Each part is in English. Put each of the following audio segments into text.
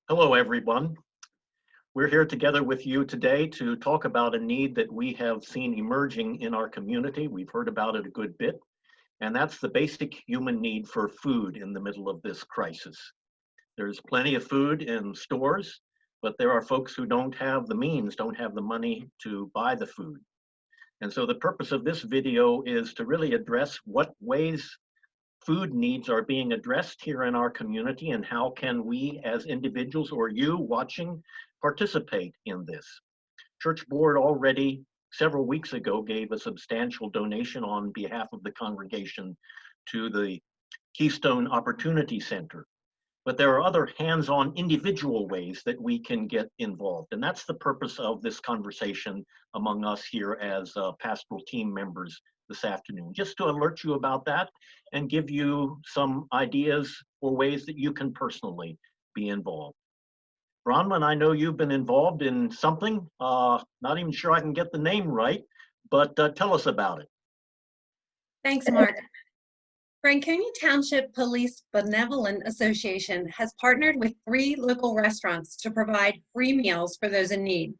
Hello, everyone. We're here together with you today to talk about a need that we have seen emerging in our community. We've heard about it a good bit, and that's the basic human need for food in the middle of this crisis. There's plenty of food in stores, but there are folks who don't have the means, don't have the money to buy the food. And so the purpose of this video is to really address what ways food needs are being addressed here in our community and how can we as individuals or you watching participate in this. Church board already several weeks ago gave a substantial donation on behalf of the congregation to the Keystone Opportunity Center. But there are other hands-on individual ways that we can get involved. And that's the purpose of this conversation among us here as pastoral team members this afternoon, just to alert you about that and give you some ideas or ways that you can personally be involved. Bronwyn, I know you've been involved in something, not even sure I can get the name right, but tell us about it. Thanks, Mark. Franconia Township Police Benevolent Association has partnered with 3 local restaurants to provide free meals for those in need.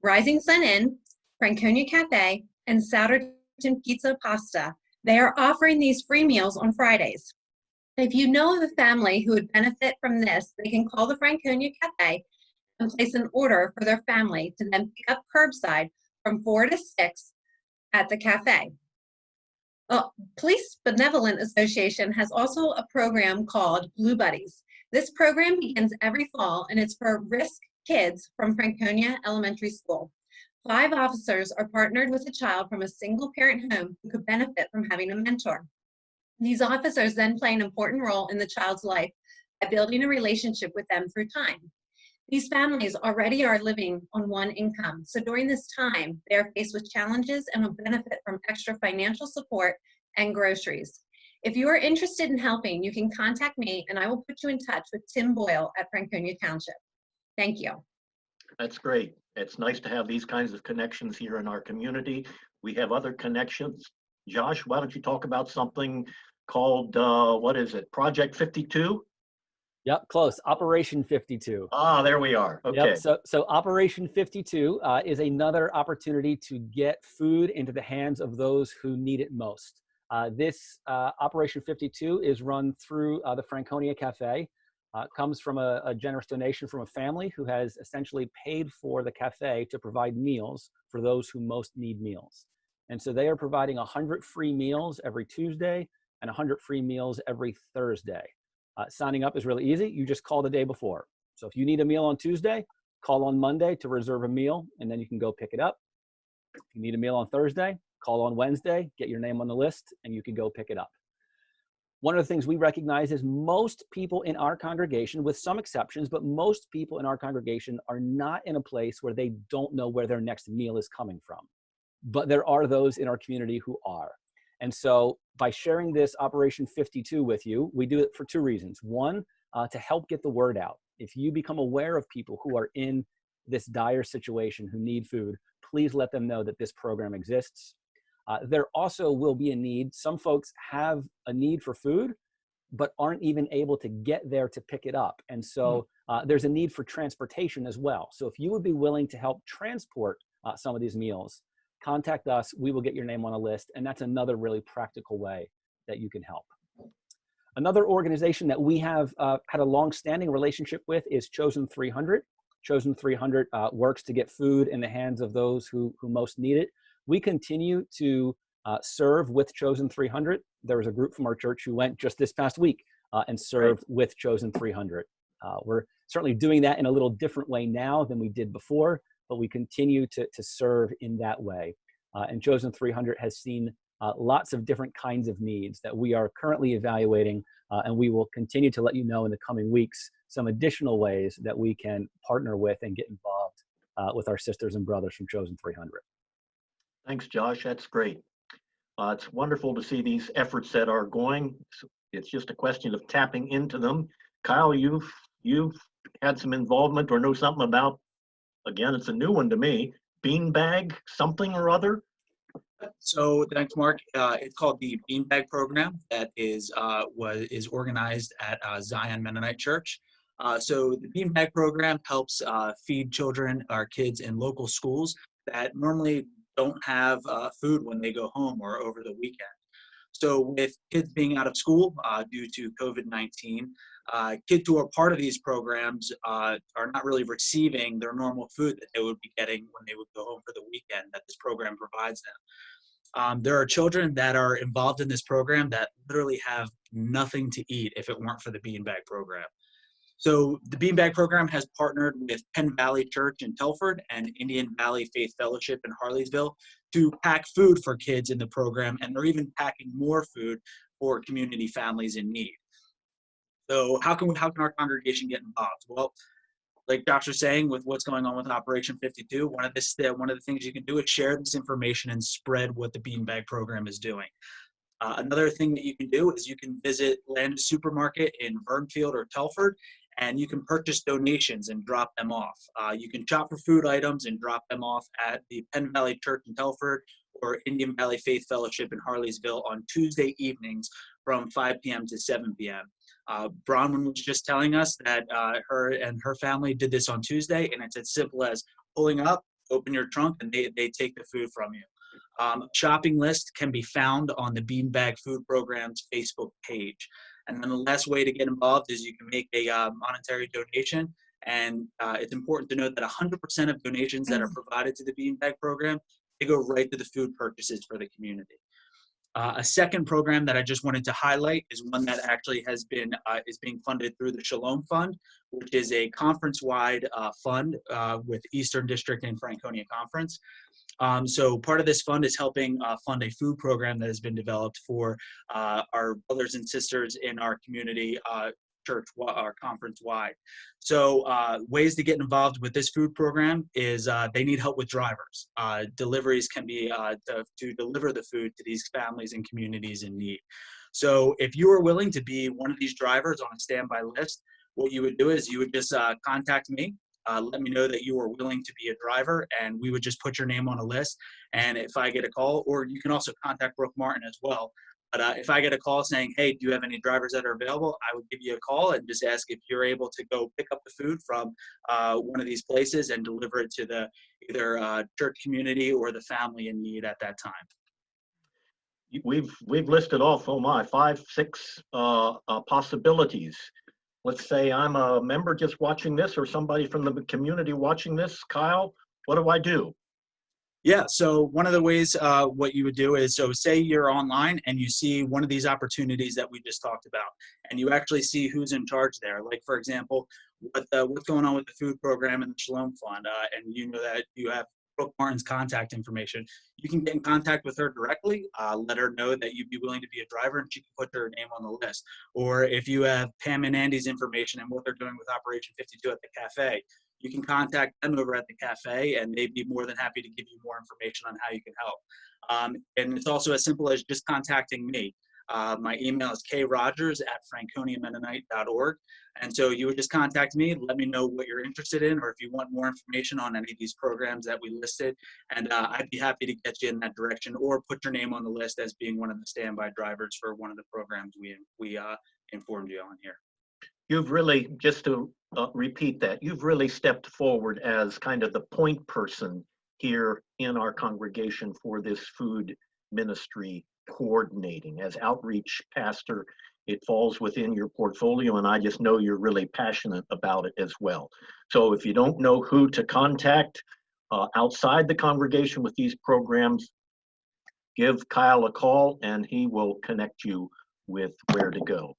Rising Sun Inn, Franconia Cafe, and Souderton Pizza Pasta. They are offering these free meals on Fridays. If you know of a family who would benefit from this, they can call the Franconia Cafe and place an order for their family to then pick up curbside from 4 to 6 at the cafe. Police Benevolent Association has also a program called Blue Buddies. This program begins every fall and it's for risk kids from Franconia Elementary School. 5 officers are partnered with a child from a single parent home who could benefit from having a mentor. These officers then play an important role in the child's life by building a relationship with them through time. These families already are living on one income, so during this time, they are faced with challenges and will benefit from extra financial support and groceries. If you are interested in helping, you can contact me and I will put you in touch with Tim Boyle at Franconia Township. Thank you. That's great. It's nice to have these kinds of connections here in our community. We have other connections. Josh, why don't you talk about something called, what is it, Project 52? Yep, close. Operation 52. Ah, there we are. Okay. Yep. So Operation 52 is another opportunity to get food into the hands of those who need it most. This Operation 52 is run through the Franconia Cafe. Comes from a generous donation from a family who has essentially paid for the cafe to provide meals for those who most need meals. And so they are providing 100 free meals every Tuesday and 100 free meals every Thursday. Signing up is really easy. You just call the day before. So if you need a meal on Tuesday, call on Monday to reserve a meal, and then you can go pick it up. If you need a meal on Thursday, call on Wednesday, get your name on the list, and you can go pick it up. One of the things we recognize is most people in our congregation, with some exceptions, but most people in our congregation are not in a place where they don't know where their next meal is coming from. But there are those in our community who are. And so by sharing this Operation 52 with you, we do it for 2 reasons. One, to help get the word out. If you become aware of people who are in this dire situation, who need food, please let them know that this program exists. There also will be a need. Some folks have a need for food, but aren't even able to get there to pick it up. And so there's a need for transportation as well. So if you would be willing to help transport some of these meals, contact us. We will get your name on a list. And that's another really practical way that you can help. Another organization that we have had a long-standing relationship with is Chosen 300. Chosen 300 works to get food in the hands of those who most need it. We continue to serve with Chosen 300. There was a group from our church who went just this past week and served with Chosen 300. We're certainly doing that in a little different way now than we did before, but we continue to serve in that way. And Chosen 300 has seen lots of different kinds of needs that we are currently evaluating, and we will continue to let you know in the coming weeks some additional ways that we can partner with and get involved with our sisters and brothers from Chosen 300. Thanks, Josh. That's great. It's wonderful to see these efforts that are going. It's just a question of tapping into them. Kyle, you've had some involvement or know something about, again, it's a new one to me, beanbag something or other? So thanks, Mark. It's called the Beanbag Program that is organized at Zion Mennonite Church. So the Beanbag program helps feed children or kids in local schools that normally don't have food when they go home or over the weekend. So with kids being out of school due to COVID-19, kids who are part of these programs are not really receiving their normal food that they would be getting when they would go home for the weekend that this program provides them. There are children that are involved in this program that literally have nothing to eat if it weren't for the Beanbag program. So the Beanbag program has partnered with Penn Valley Church in Telford and Indian Valley Faith Fellowship in Harleysville to pack food for kids in the program, and they're even packing more food for community families in need. So how can our congregation get involved? Well, like Josh was saying, with what's going on with Operation 52, one of the things you can do is share this information and spread what the Beanbag program is doing. Another thing that you can do is you can visit Landis Supermarket in Vernfield or Telford, and you can purchase donations and drop them off. You can shop for food items and drop them off at the Penn Valley Church in Telford or Indian Valley Faith Fellowship in Harleysville on Tuesday evenings from 5 p.m. to 7 p.m. Bronwyn was just telling us that her and her family did this on Tuesday, and it's as simple as pulling up, open your trunk, and they take the food from you. Shopping list can be found on the Beanbag Food Program's Facebook page. And then the last way to get involved is you can make a monetary donation. And it's important to note that 100% of donations that are provided to the Beanbag program, they go right to the food purchases for the community. A second program that I just wanted to highlight is one that actually has been is being funded through the Shalom Fund, which is a conference-wide fund with Eastern District and Franconia Conference. So part of this fund is helping fund a food program that has been developed for our brothers and sisters in our community church or conference wide. So ways to get involved with this food program is they need help with drivers. Deliveries can be to deliver the food to these families and communities in need. So if you are willing to be one of these drivers on a standby list, what you would do is you would just contact me. Let me know that you are willing to be a driver, and we would just put your name on a list. And if I get a call, or you can also contact Brooke Martin as well. But if I get a call saying, hey, do you have any drivers that are available? I would give you a call and just ask if you're able to go pick up the food from one of these places and deliver it to the either church community or the family in need at that time. We've listed off, oh my, 5, 6 possibilities. Let's say I'm a member just watching this, or somebody from the community watching this. Kyle, what do I do? Yeah, so one of the ways what you would do is, so say you're online and you see one of these opportunities that we just talked about, and you actually see who's in charge there. Like, for example, what's going on with the food program and the Shalom Fund, and you know that you have Brooke Martin's contact information. You can get in contact with her directly, let her know that you'd be willing to be a driver, and she can put her name on the list. Or if you have Pam and Andy's information and what they're doing with Operation 52 at the cafe, you can contact them over at the cafe, and they'd be more than happy to give you more information on how you can help. And it's also as simple as just contacting me. My email is krogers@franconiamennonite.org. And so you would just contact me, let me know what you're interested in, or if you want more information on any of these programs that we listed, and I'd be happy to get you in that direction, or put your name on the list as being one of the standby drivers for one of the programs we informed you on here. You've really, just to repeat that, you've really stepped forward as kind of the point person here in our congregation for this food ministry coordinating. As outreach pastor, it falls within your portfolio, and I just know you're really passionate about it as well. So if you don't know who to contact outside the congregation with these programs, give Kyle a call and he will connect you with where to go.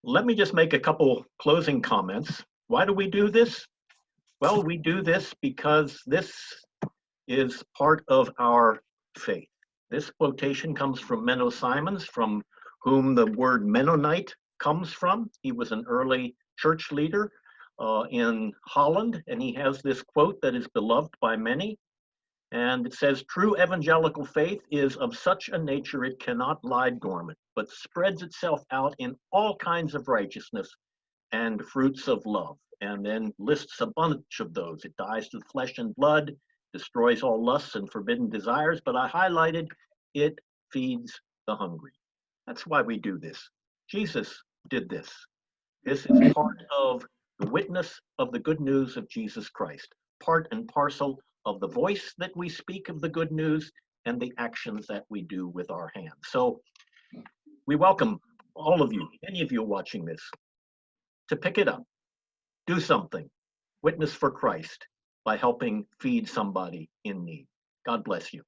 Let me just make a couple closing comments. Why do we do this? Well, we do this because this is part of our faith. This quotation comes from Menno Simons, from whom the word Mennonite comes from. He was an early church leader in Holland, and he has this quote that is beloved by many. And it says, true evangelical faith is of such a nature it cannot lie dormant, but spreads itself out in all kinds of righteousness and fruits of love. And then lists a bunch of those. It dies to flesh and blood, destroys all lusts and forbidden desires, but I highlighted, it feeds the hungry. That's why we do this. Jesus did this. This is part of the witness of the good news of Jesus Christ, part and parcel of the voice that we speak of the good news and the actions that we do with our hands. So we welcome all of you, any of you watching this, to pick it up, do something, witness for Christ by helping feed somebody in need. God bless you.